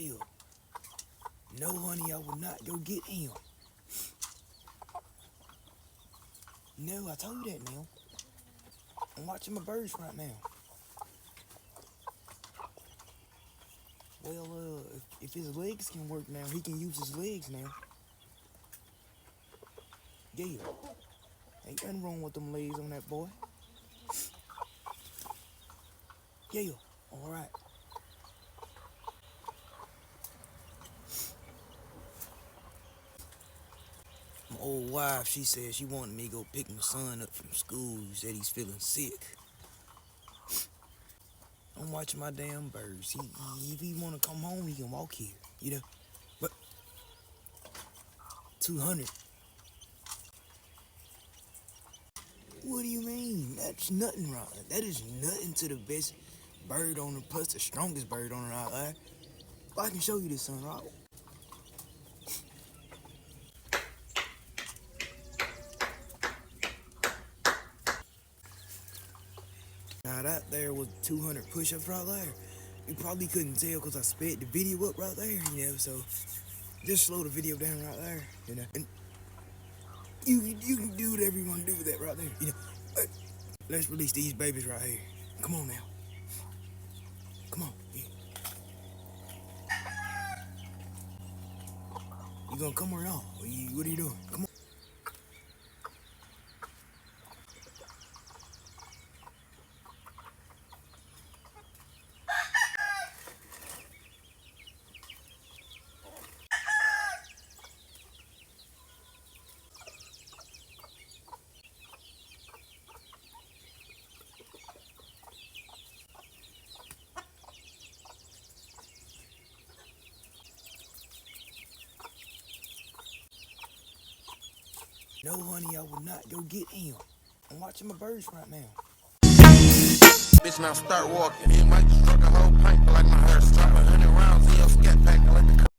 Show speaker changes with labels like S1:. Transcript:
S1: Gail. No, honey, I will not go get him. No, I told you that now. I'm watching my birds right now. Well, if his legs can work now, he can use his legs now. Gail, ain't nothing wrong with them legs on that boy. Gail, all right. My old wife, she said she wanted me to go pick my son up from school. He said he's feeling sick. I'm watching my damn birds. If he want to come home, he can walk here, you know. But 200. What do you mean? That's nothing wrong. That is nothing to the best bird owner plus the strongest bird owner out there. Well, I can show you this, son, right? Now that there was 200 push-ups right there. You probably couldn't tell because I sped the video up right there, you know, so just slow the video down right there, you know. And you can do whatever you want to do with that right there, you know. But let's release these babies right here. Come on now. Come on. Yeah. You gonna come or not? What are you doing? Come on. No, honey, I will not go get him. I'm watching my birds right now.
S2: Bitch, now start walking. You might just struck a whole pint, like my hair strap 100 rounds in your scat pack.